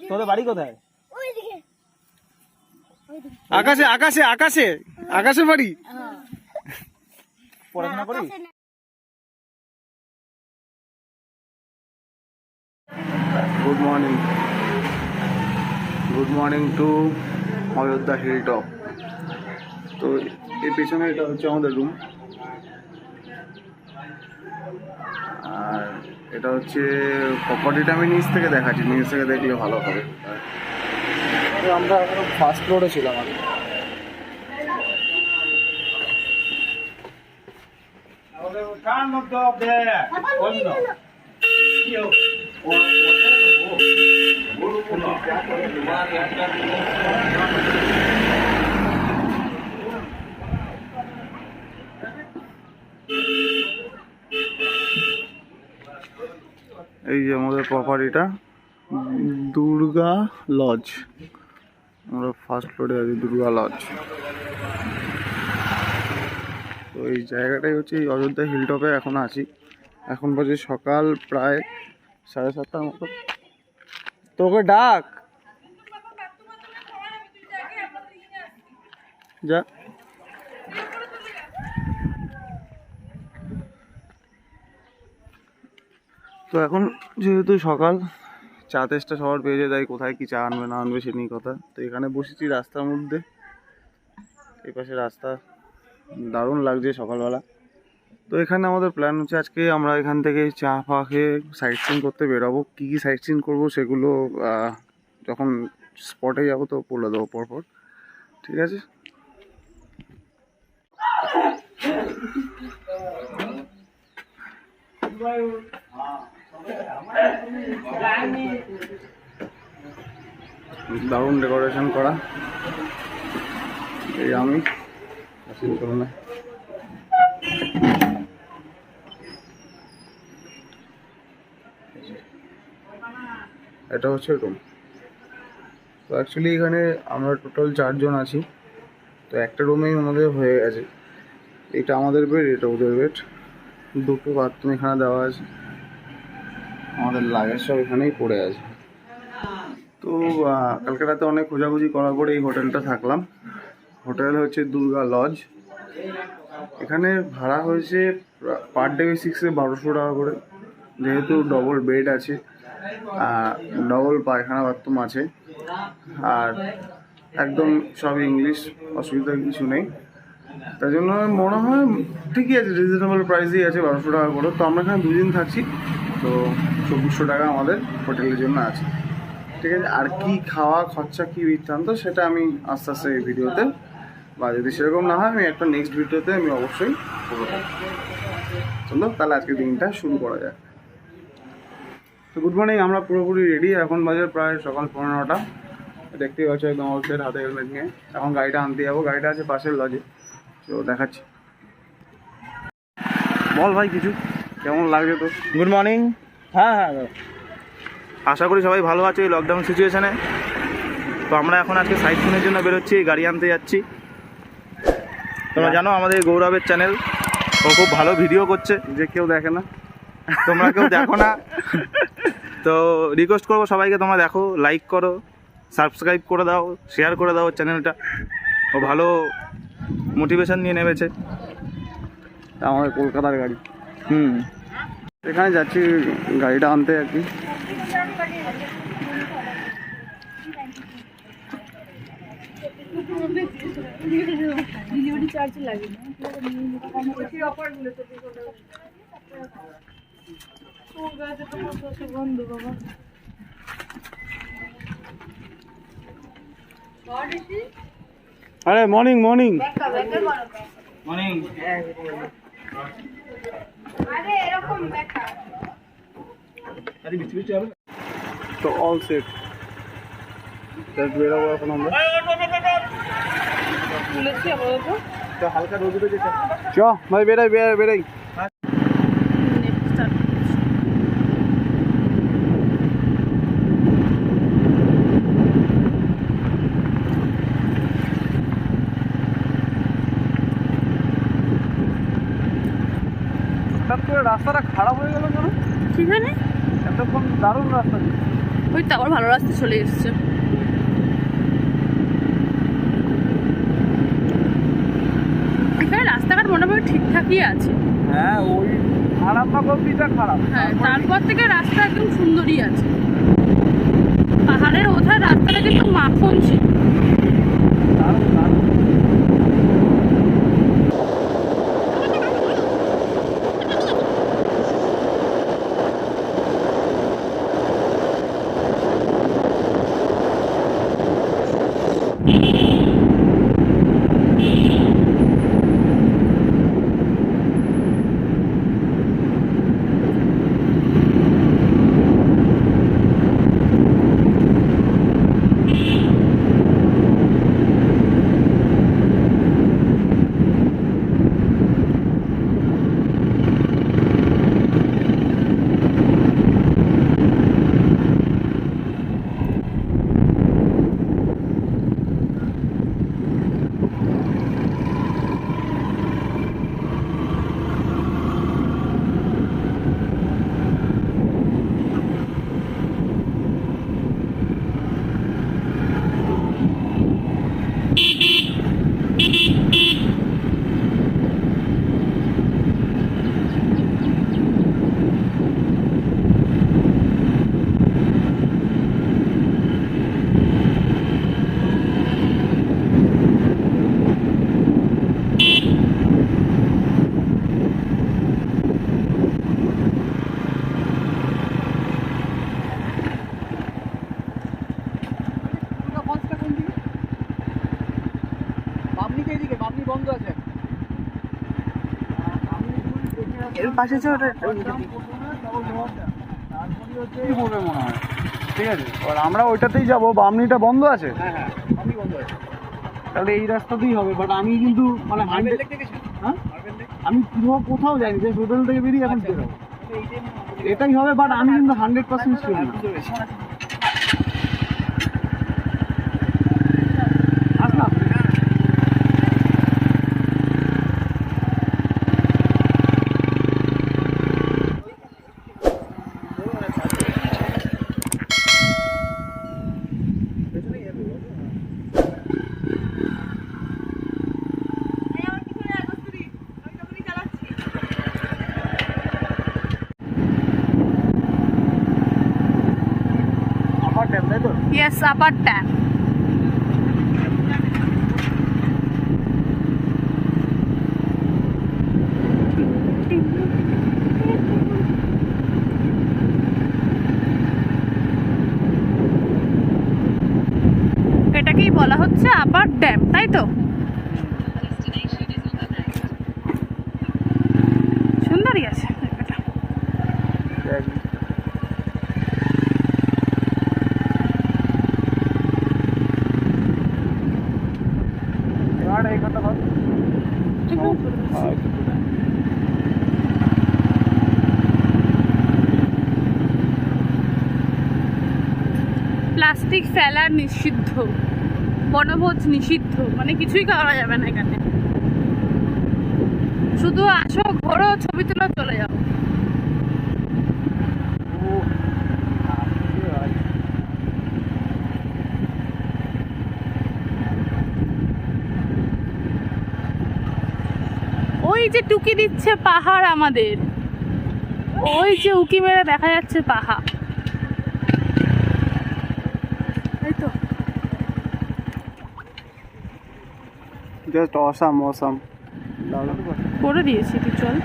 তোদের বাড়ি কোথায়? আকাশে আকাশে আকাশে আকাশে বাড়ি। পড়াশোনা করি। Good morning to Ayodhya hill top. তো এর পেছনে এটা হচ্ছে আমাদের রুম, আর এটা হচ্ছে প্রপার্টিটা আমি নিচ থেকে দেখাচ্ছি, নিচ থেকে দেখলে ভালো হবে। আমরা ফার্স্ট ফ্লোরে ছিলাম। এই যে আমাদের প্রপার্টিটা দুর্গা লজ, আমরা ফার্স্ট ফ্লোরে আছি দুর্গা লজ। তো এই জায়গাটাই হচ্ছে এই অযোধ্যা হিলটপে এখন আছি। এখন বাজে সকাল প্রায় 7:30টার মতো। তোকে ডাক যা। তো এখন যেহেতু সকাল, চা তেষ্টা সবার পেয়ে যায়, তাই কোথায় কি চা আনবে না আনবে সে নিয়ে কথা। তো এখানে বসেছি রাস্তার মধ্যে, এই পাশে রাস্তা দারুণ লাগছে সকালবেলা। তো এখানে আমাদের প্ল্যান হচ্ছে আজকে আমরা এখান থেকে চা ফা খেয়ে সাইট সিন করতে বেরোবো। কী কী সাইট সিন করবো সেগুলো যখন স্পটে যাবো তো বলে দেবো পরপর, ঠিক আছে? দারুণ ডেকোরেশন করা। এই আমি এটা হচ্ছে রুম। তো অ্যাকচুয়ালি এখানে আমরা টোটাল 4 জন আছি। তো একটা রুমেই আমাদের হয়ে গেছে। এটা আমাদের বেড, এটা ওদের বেড, দুটো বাথরুম এখানে দেওয়া আছে, আমাদের লাগেজ সব এখানেই পড়ে আছে। তো কালকে রাতে অনেক খোঁজাখুঁজি করার পরে এই হোটেলটা থাকলাম। হোটেল হচ্ছে দুর্গা লজ। এখানে ভাড়া হয়েছে পার ডে বেসিক্সে 1200 টাকা করে, যেহেতু ডবল বেড আছে, ডবল পায়খানা বাথরুম আছে, আর একদম সব ইংলিশ, অসুবিধা কিছু নেই। তাই জন্য মনে হয় ঠিকই আছে, রিজনেবল প্রাইসই আছে 1200 টাকা করে। তো আমরা এখানে 2 দিন থাকছি, তো 2400 টাকা আমাদের হোটেলের জন্য আছে, ঠিক আছে? আর কি খাওয়া খরচা কী বৃত্তান্ত সেটা আমি আস্তে আস্তে এই ভিডিওতে, বা যদি সেরকম না হয় আমি একটা নেক্সট ভিডিওতে আমি অবশ্যই করবো। চলো তাহলে আজকে দিনটা শুরু করা যায়। তো গুড মর্নিং, আমরা পুরোপুরি রেডি। এখন বাজে প্রায় সকাল 15টা। দেখতেই পাচ্ছ একদম আউটসাইড, হাতে হেলমেট নিয়ে। এখন গাড়িটা আনতে যাবো, গাড়িটা আছে পাশের লজে, তো দেখাচ্ছি। বল ভাই কিছু, কেমন লাগছে তো? Good morning. হ্যাঁ হ্যাঁ, আশা করি সবাই ভালো আছে এই লকডাউন সিচুয়েশানে। তো আমরা এখন আজকে সাইট সিনের জন্য বেরোচ্ছি, গাড়ি আনতে যাচ্ছি। তোমরা জানো আমাদের গৌরবের চ্যানেল, ও খুব ভালো ভিডিও করছে, যে কেউ দেখে না, তোমরা কেউ দেখো না। তো রিকোয়েস্ট করবো সবাইকে, তোমরা দেখো, লাইক করো, সাবস্ক্রাইব করে দাও, শেয়ার করে দাও চ্যানেলটা। ও ভালো মোটিভেশন নিয়ে নেমেছে। আমাদের কলকাতার গাড়ি, এখানে যাচ্ছি গাড়িটা আনতে আর কি। ডিলিভারি চার্জ লাগে না। বন্ধু বাবা আরে মর্নিং মর্নিং মর্নিং। আরে এরকম দেখা আরে বিচ বিচ হবে। তো অল সেট, বেরোবো এখন আমরা। বলেছি আপাতত তো হালকা রোদ উঠেছে। চ ভাই বেরাই বেরাই বেরাই। হঠাৎ করে রাস্তাটা খারাপ হয়ে গেল কেন? সেখানে এতক্ষণ দারুণ রাস্তা ছিল। ওই তো আবার ভালো রাস্তা চলে এসছে। এখানে রাস্তাঘাট মোটামুটি ঠিকঠাকই আছে। হ্যাঁ, ওই আরামবাগ অব্দিটা খারাপ। হ্যাঁ, তারপর থেকে রাস্তা একদম সুন্দরই আছে। পাহাড়ের ওঠার রাস্তাটা কিন্তু মাখন ছিল। দারুণ দারুণ। এর পাশে যে ওটা কি করবে মনে হয়? ঠিক আছে, আর আমরা ওইটাতেই যাবো। বামনিটা বন্ধ আছে। হ্যাঁ হ্যাঁ, আমি বন্ধ আছে। তাহলে এই রাস্তাতেই হবে, বাট আমি কিন্তু মানে মার্বেল লেক দেখেছো? হ্যাঁ, মার্বেল লেক? আমি কোথাও যাইনি, যে হোটেল থেকে বেরিয়ে এখন বেরোবো। এটাই হবে, বাট আমি কিন্তু 100% শিওর না। বুঝতে পেরেছি। আসলাম। আপার ড্যাম, তাই তো? Yes, upper dam. এটাকেই বলা হচ্ছে আপার ড্যাম, তাই তো? সুন্দরই আছে জায়গাটা। এবার এই কথা বল। প্লাস্টিক ফেলা নিষিদ্ধ, বনভোজ নিষিদ্ধ, মানে কিছুই করা যাবে না এখানে। শুধু আসো, ঘোরো, ছবি তুলো, চলে যাও। ওই যে টুকি দিচ্ছে পাহাড় আমাদের, ওই যে উকি মেরে দেখা যাচ্ছে পাহাড়, তাই তো? Just awesome awesome. করে দিয়েছি, তুই চল।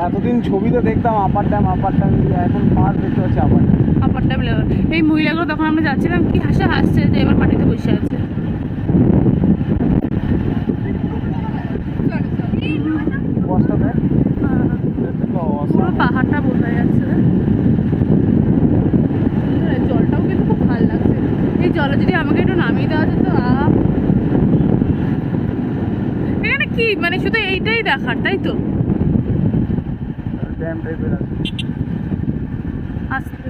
এতদিন ছবিতে দেখতাম আপার ড্যাম আপার ড্যাম, এখন মাছ দেখতে পাচ্ছি upper dam. Upper dam level. এই মহিলাগুলো তখন আমরা যাচ্ছিলাম, কি হাসছে যে এবার মাটিতে বসে আছে। বস্তা দেখ, পুরো পাহাড়টা বোঝা যাচ্ছে। জলটাও কিন্তু খুব ভালো লাগছে। এই জলে যদি আমাকে একটু নামিয়ে দেওয়া যেত। এখানে কি মানে শুধু এইটাই দেখার, তাই তো? ড্যাম টাইপের আছে। আস্তে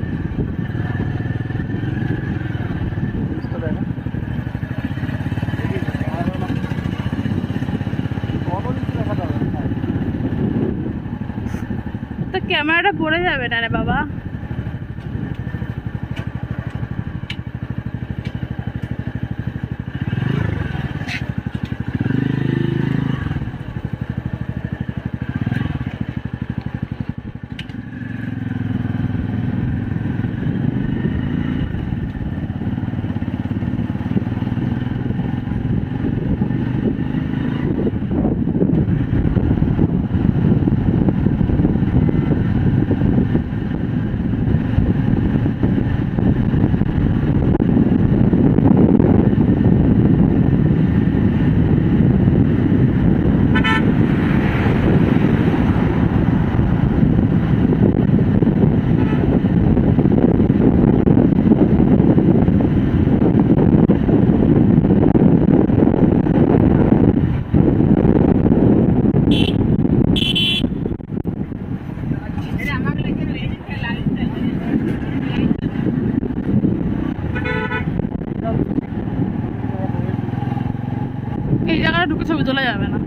বুঝতে দেখ না। কত নিচে দেখাতে হবে? ক্যামেরাটা পড়ে যাবে না রে বাবা। এই জায়গাটা ঢুকে ছবি তোলা যাবে না।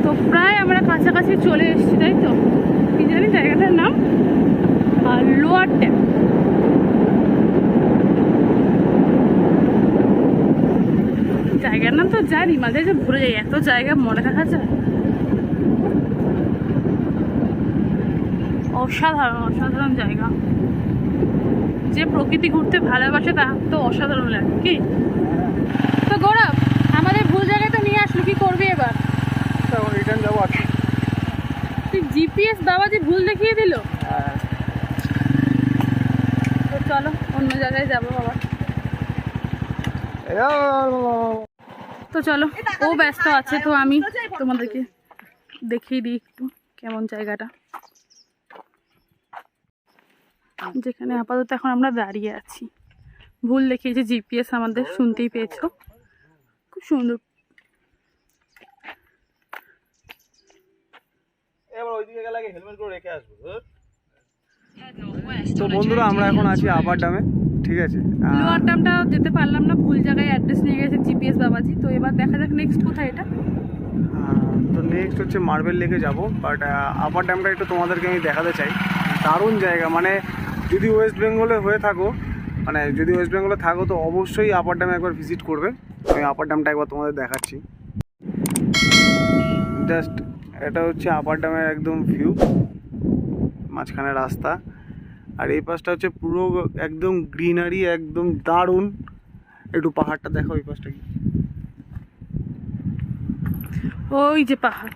তো প্রায় আমরা কাছাকাছি চলে এসেছি, তাই তো? কি জানি জায়গাটার নাম? Lower dam. জায়গার নাম তো জানি, মাঝে মাঝে ভুলে যাই, এত জায়গা মনে রাখা যায়। অসাধারণ অসাধারণ জায়গা। যে প্রকৃতি ঘুরতে ভালোবাসে তার তো অসাধারণ লাগে কি? তো গৌরব, আমাদের ভুল জায়গায় তো নিয়ে আসলো, কি করবি এবার? এখন রিটার্ন যাবো। তুই জিপিএস বাবাজি ভুল দেখিয়ে দিল। তো চলো অন্য জায়গায় যাবো বাবা। তো চলো, ও ব্যস্ত আছে, তো আমি তোমাদেরকে দেখিয়ে দিই একটু কেমন জায়গাটা, যেখানে আপাতত এখন আমরা দাঁড়িয়ে আছি। ভুল দেখিয়েছে জিপিএস আমাদের, শুনতেই পেয়েছো। খুব সুন্দর। তো বন্ধুরা, আমরা এখন আছি আপার ড্যামে, ঠিক আছে? লোয়ার ড্যামটা যেতে পারলাম না, ভুল জায়গায় অ্যাড্রেস নিয়ে গেছে জিপিএস বাবাজি। তো এবার দেখা যাক নেক্সট কোথায় এটা। তো নেক্সট হচ্ছে মার্বেল লেকে যাব, বাট আপার ড্যামটা একটু তোমাদেরকে আমি দেখাতে চাই। দারুণ জায়গা, মানে যদি ওয়েস্ট বেঙ্গলে হয়ে থাকো, মানে যদি ওয়েস্ট বেঙ্গলে থাকো তো অবশ্যই আপার ড্যামে একবার ভিজিট করবে। আমি আপার ড্যামটা একবার তোমাদের দেখাচ্ছি। জাস্ট এটা হচ্ছে আপার ড্যামের একদম ভিউ, মাঝখানে রাস্তা, আর এই পাশটা হচ্ছে পুরো একদম গ্রিনারি, একদম দারুণ। একটু পাহাড়টা দেখো, ওই পাশটা কি, ওই যে পাহাড়।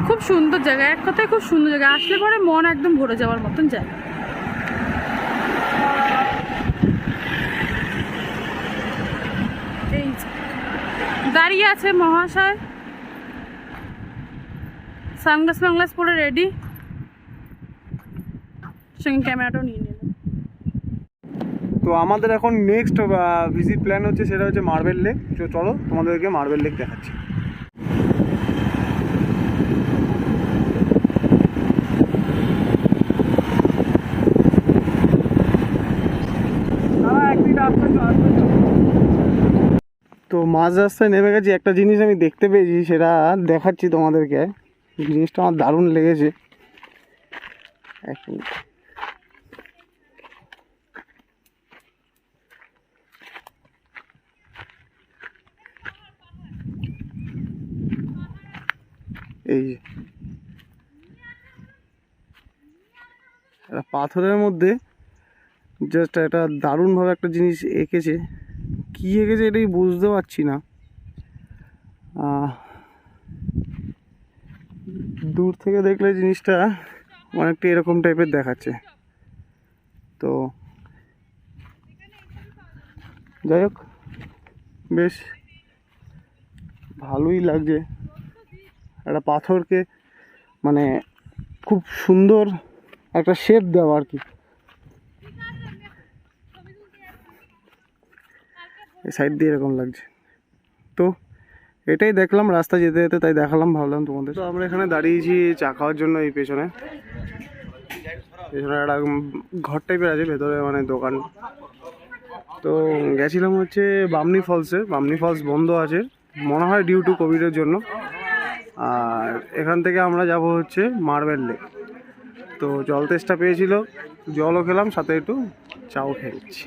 খুব সুন্দর জায়গা, এক কথায় খুব সুন্দর জায়গা। আসলে পরে মন একদম ভরে যাওয়ার মতন জায়গা। এই দাঁড়িয়ে আছে মহাশয়, সানগ্লাস ফানগ্লাস পরে রেডি, সঙ্গে ক্যামেরাটাও নিয়ে নিলাম। তো আমাদের এখন নেক্সট ভিজিট প্ল্যান হচ্ছে, সেটা হচ্ছে মার্বেল লেক। তো চলো তোমাদেরকে মার্বেল লেক দেখাচ্ছি। তো মাঝ রাস্তায় নেমে গেছি, একটা জিনিস আমি দেখতে পেয়েছি, সেটা দেখাচ্ছি তোমাদেরকে। জিনিসটা আমার দারুণ লেগেছে। এক মিনিট। এই যে একটা পাথরের মধ্যে জাস্ট একটা দারুণভাবে একটা জিনিস এঁকেছে। কী এঁকেছে এটাই বুঝতে পারছি না। দূর থেকে দেখলে জিনিসটা অনেকটা এরকম টাইপের দেখাচ্ছে। তো যাই হোক, বেশ ভালোই লাগছে। একটা পাথরকে মানে খুব সুন্দর একটা শেপ দেওয়া আর কি। এই সাইড দিয়ে এরকম লাগছে। তো এটাই দেখলাম রাস্তা যেতে যেতে, তাই দেখালাম, ভাবলাম তোমাদের। তো আমরা এখানে দাঁড়িয়েছি চা খাওয়ার জন্য। এই পেছনে একটা ঘর টাইপের আছে ভেতরে, মানে দোকান। তো গেছিলাম হচ্ছে বামনি ফলসে। বামনি ফলস বন্ধ আছে মনে হয় ডিউ টু কোভিডের জন্য। আর এখান থেকে আমরা যাব হচ্ছে মার্বেল লেক। তো জল তেষ্টা পেয়েছিল, জলও খেলাম, সাথে একটু চাও খেয়েছি।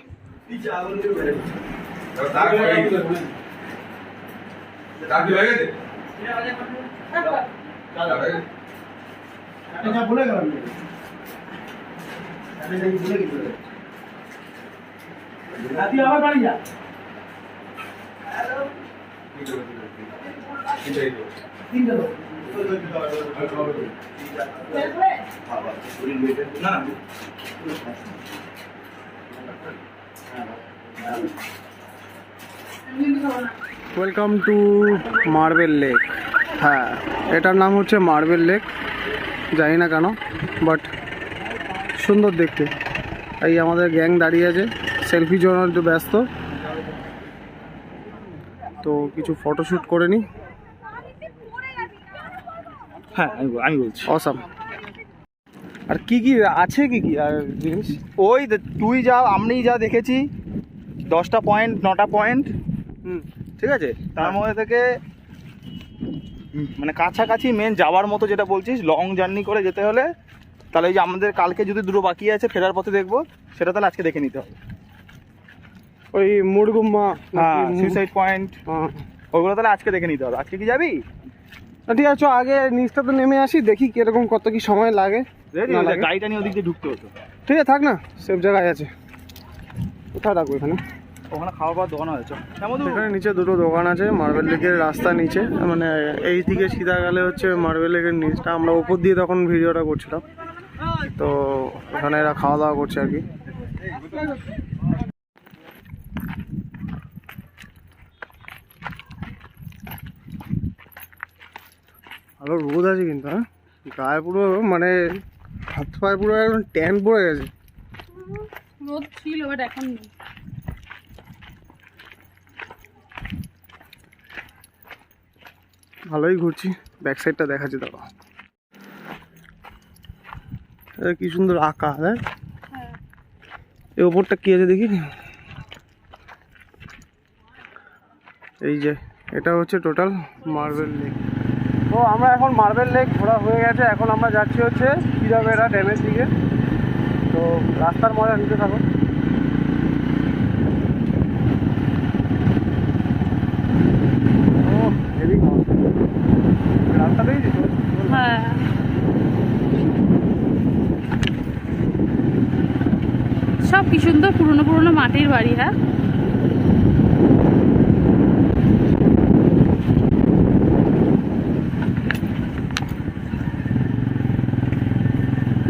Welcome to marble lake. হ্যাঁ, এটার নাম হচ্ছে মার্বেল লেক, জানি না কেন, বাট সুন্দর দেখতে। এই আমাদের গ্যাং দাঁড়িয়ে আছে, সেলফি জন্য একটু ব্যস্ত। তো কিছু ফটোশ্যুট করে নিই। হ্যাঁ আমি বলছি অসাম। আর কি কি আছে, কি কি আর জিনিস? ওই তুই যা আমি যা দেখেছি 10টা পয়েন্ট 9টা পয়েন্ট, ঠিক আছে, তার মধ্যে থেকে মানে কাছাকাছি মেন যাওয়ার মতো যেটা বলছিস, লং জার্নি করে যেতে হলে তাহলে এই যে আমাদের কালকে যদি দুটো বাকি আছে ফেরার পথে দেখবো, সেটা তাহলে আজকে দেখে নিতে হবে। ওই মুড়গুম্মা, হ্যাঁ সুইসাইড পয়েন্ট, ওইগুলো তাহলে আজকে দেখে নিতে হবে। আজকে কি যাবি? ঠিক আছে, আগে নিচটা তো নেমে আসি, দেখি কিরকম কত কি সময় লাগে। গাড়িটা নিয়ে ওদিক দিয়ে ঢুকতে হতো। ঠিক আছে, থাক না, সেফ জায়গায় আছে। কোথায় রাখবো? এখানে ওখানে খাওয়া পাওয়ার দোকান হয়েছে। এখানে নিচে দুটো দোকান আছে, মার্বেল লেকের রাস্তা নিচে, মানে এই দিকে সিধা গেলে হচ্ছে মার্বেল লেকের নিচটা। আমরা উপর দিয়ে তখন ভিডিওটা করছিলাম, তো ওখানে এরা খাওয়া দাওয়া করছে আর কি। ভালো রোদ আছে কিন্তু, হ্যাঁ, গায়ে পুরো মানে হাত পায়ে পুরো একদম ট্যান পড়ে গেছে। রোদ ছিল বাট এখন নেই। ভালোই ঘুরছি, ব্যাক সাইডটা দেখাচ্ছি। দেখো কি সুন্দর আকাশ। হ্যাঁ, এই ওপরটা কি আছে দেখি। এই যে এটা হচ্ছে টোটাল মার্বেল লেক। তো আমরা এখন মার্বেল লেক ঘোরা হয়ে গেছে, এখন আমরা যাচ্ছি হচ্ছে পিরাবেড়া ড্যামের দিকে। তো রাস্তার মজা নিতে থাকো। রাস্তাটাই যেত। হ্যাঁ, সব কি সুন্দর পুরনো পুরনো মাটির বাড়ি। হ্যাঁ,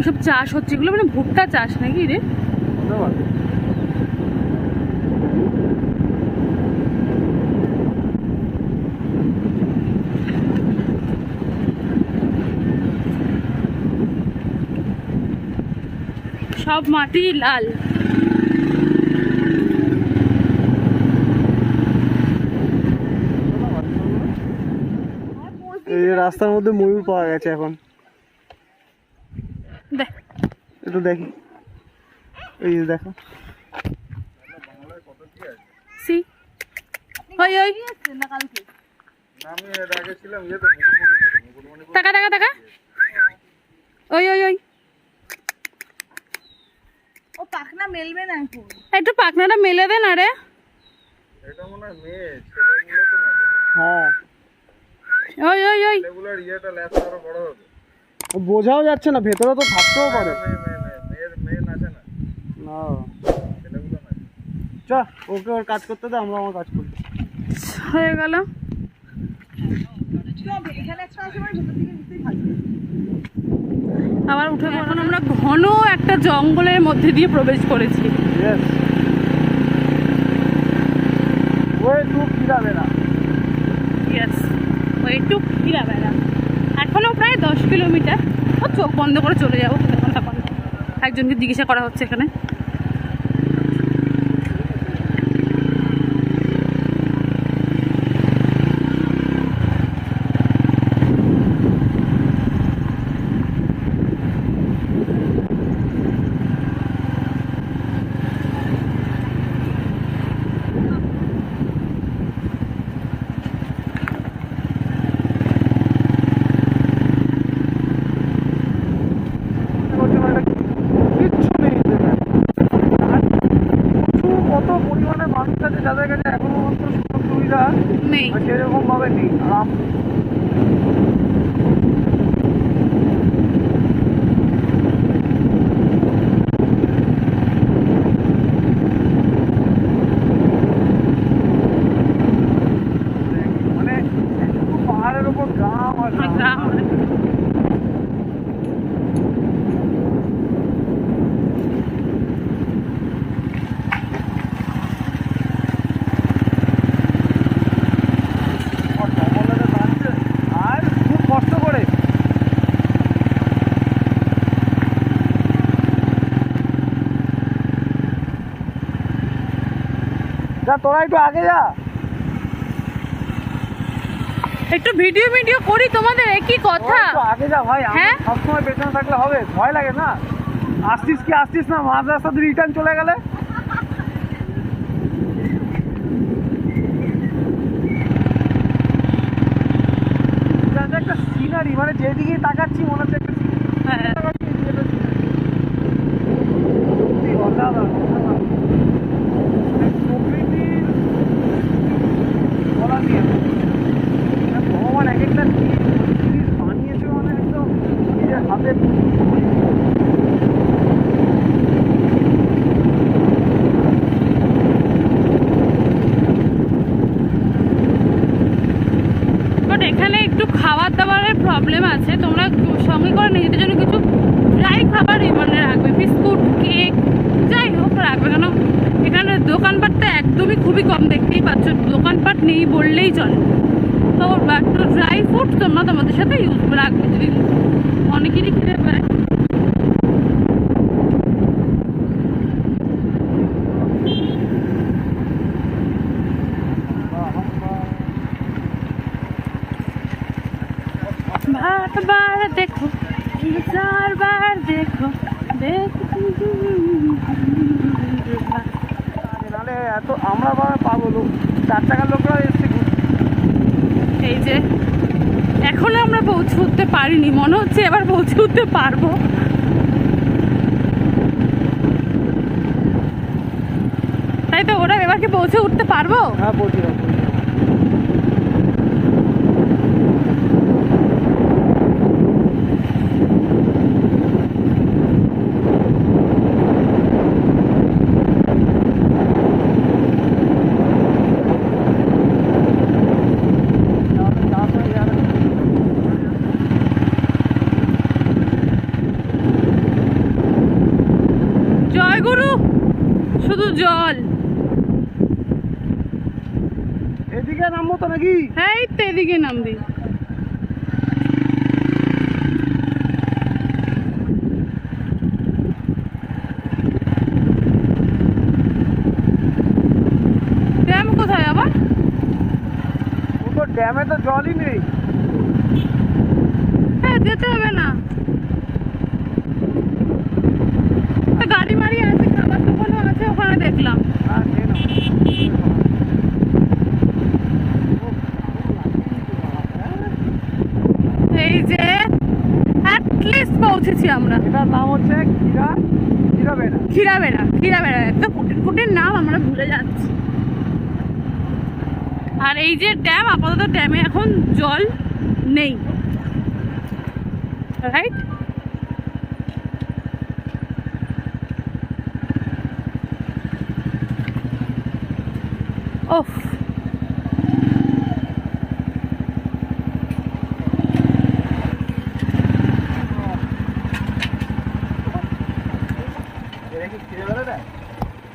এসব চাষ হচ্ছে, এগুলো মানে ভুট্টা চাষ নাকি রে? সব মাটি লাল। এই রাস্তার মধ্যে ময়ূর পাওয়া গেছে এখন। দেখ একটু দেখি, এই যে দেখো। সি ওই ওই টাকা টাকা টাকা, ওই ওই ওই ও পাখনা মেলবে না এখন। একটু পাখনাটা মেলে দে না রে। এটা মনে হয় মেয়ে, ছেলেগুলো তো না। হ্যাঁ, ওই ওই ওই ছেলেগুলোর ইয়েটা ল্যাপটা আরো বড় হবে। বোঝাও যাচ্ছে না, ভেতরে তো থাকতেও পারে। মেয়ে নাচে না, না ছেলেগুলো নাচে। চ, ওকে ওর কাজ করতে দে, আমরা আমার কাজ করি। হয়ে গেল। এখানে একটা আছে, মানে ভেতর দিকে নিতেই থাকবে। আবার উঠে এখন আমরা ঘন একটা জঙ্গলের মধ্যে দিয়ে প্রবেশ করেছি। ইয়েস, ওই টু খিরাবেড়া। ইয়েস, ওই টু খিরাবেড়া। এখনো প্রায় 10 কিলোমিটার। ও চোখ বন্ধ করে চলে যাবো, একজনকে জিজ্ঞাসা করা হচ্ছে এখানে। কিচ্ছু নেই এখানে। আর প্রচুর কত পরিমাণে মানুষ আছে যাদের কাছে এখনো পর্যন্ত সুযোগ সুবিধা নেই। সেরকম ভাবে নেই। আর মানে একটু পাহাড়ের ওপর গ্রাম আর গ্রাম আর খুব কষ্ট করে। যা, তোরা একটু আগে যা। একটু ভিডিও ভিডিও করি তোমাদের, একই কথা। একটু আগে যা ভাই, আমি হ্যাঁ? সবসময় পেছনে থাকলে হবে? ভয় লাগে না? আসছিস কি আসছিস না, মাঝ রাস্তা দিয়ে রিটার্ন চলে গেলে? এটা যে একটা সিনারি, মানে যেদিকেই তাকাচ্ছি মনে হচ্ছে একটা হ্যাঁ, সত্যি অসাধারণ, অসাধারণ। প্রকৃতির বলার নেই। ভগবান এক একটা জিনিস বানিয়েছে মানে একদম নিজের হাতে। বাট এখানে একটু খাবার দাবারের প্রবলেম আছে। তোমরা সঙ্গে করে নিজেদের জন্য কিছু ড্রাই খাবার মানে রাখবে, বিস্কুট, কেক, যাই হোক রাখবে। কেন এখানে দোকানপাটটা একদমই খুবই কম, দেখতেই পাচ্ছ দোকানপাট নেই বললেই চলে। তো একটু ড্রাই ফ্রুট তোমরা তোমাদের সাথে ইউজ রাখবে, যদি অনেকেরই খেতে পারে। বারবার দেখো, 1000 বার দেখো, নাহলে এত আমরা পাবো লোক, 4 টাকার লোকরা এসছে। এই যে এখনো আমরা পৌঁছে উঠতে পারিনি, মনে হচ্ছে এবার পৌঁছে উঠতে পারবো। তাই তো, ওরা এবার কি পৌঁছে উঠতে পারবো? হ্যাঁ, পৌঁছে যাবো। জয় গুরু, শুধু জল। এদিকে নামবো তো নাকি? হ্যাঁ, এই তো এদিকে নামবি। ড্যাম কোথায় আবার? ও তো ড্যামে তো জলই নেই। হ্যাঁ, যেতে হবে না। তো গাড়ি মারি আছে, খাবার দোকানও আছে ওখানে দেখলাম। হ্যাঁ, খেয়ে নাও। এই যে অ্যাটলিস্ট পৌঁছেছি আমরা। এটার নাম হচ্ছে খিরাবেড়া। খিরাবেড়া একটা কুটির কুটির নাম আমরা ভুলে যাচ্ছি। আর এই যে ড্যাম, আপাতত ড্যামে এখন জল নেই, right? Of,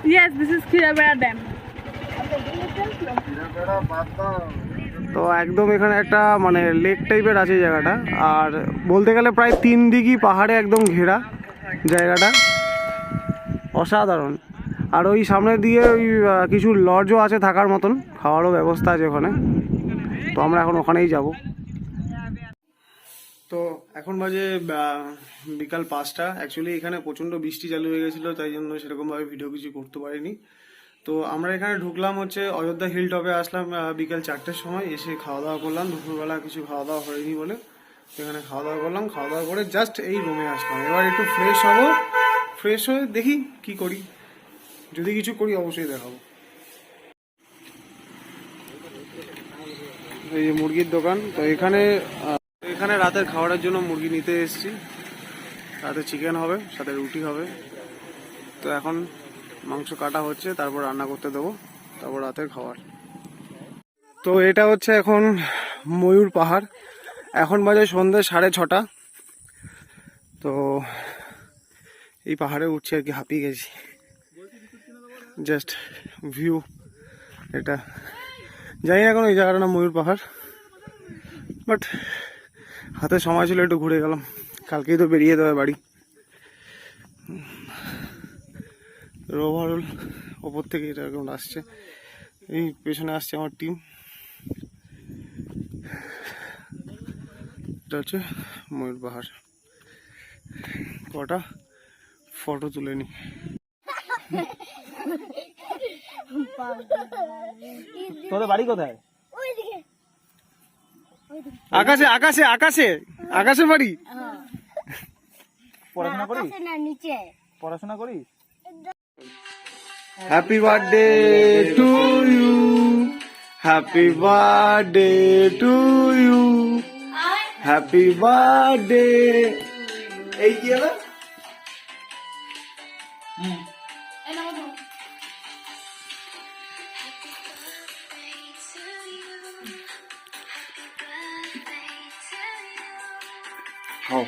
Yes, this is Khirabera Dam. তো একদম এখানে একটা মানে লেক টাইপের আছে এই জায়গাটা, আর বলতে গেলে প্রায় 3 দিকই পাহাড়ে একদম ঘেরা জায়গাটা, অসাধারণ। আর ওই সামনে দিয়ে ওই কিছু লজও আছে থাকার মতন, খাওয়ারও ব্যবস্থা আছে ওখানে। তো আমরা এখন ওখানেই যাব। তো এখন বাজে বিকাল 5টা। অ্যাকচুয়ালি এখানে প্রচণ্ড বৃষ্টি চালু হয়ে গেছিলো, তাই জন্য সেরকমভাবে ভিডিও কিছু করতে পারিনি। তো আমরা এখানে ঢুকলাম হচ্ছে অযোধ্যা হিল টপে, আসলাম বিকাল 4টের সময়। এসে খাওয়া দাওয়া করলাম, দুপুরবেলা কিছু খাওয়া দাওয়া হয়নি বলে এখানে খাওয়া দাওয়া করলাম। খাওয়া দাওয়া করে জাস্ট এই রুমে আসলাম। এবার একটু ফ্রেশ হবো, ফ্রেশ হয়ে দেখি কি করি, যদি কিছু করি অবশ্যই দেখাবো। এই যে মুরগির দোকান, তো এখানে রাতের খাবারের জন্য মুরগি নিতে এসেছি। রাতে চিকেন হবে, সাথে রুটি হবে। তো এখন মাংস কাটা হচ্ছে, তারপর রান্না করতে দেবো, তারপর রাতের খাবার। তো এটা হচ্ছে এখন ময়ূর পাহাড়। এখন বাজে সন্ধ্যে 6:30। তো এই পাহাড়ে উঠছি আর কি, হাঁপিয়ে গেছি। জাস্ট ভিউ এটা, জানি না এখন এই জায়গাটা না ময়ূর পাহাড়, বাট হাতে সময় ছিল একটু ঘুরে গেলাম। কালকেই তো বেরিয়ে দেবে বাড়ি। ওভারঅল ওপর থেকে এটা এরকম আসছে, এই পেছনে আসছে আমার টিম। এটা হচ্ছে ময়ূর পাহাড়। কটা ফটো তুলে নি। তোদের বাড়ি কোথায়? আকাশে আকাশে আকাশে আকাশে বাড়ি। পড়াশোনা করিস? পড়াশোনা করিস? Happy birthday to you, happy birthday to you, happy birthday. এই কি হবে? খাও।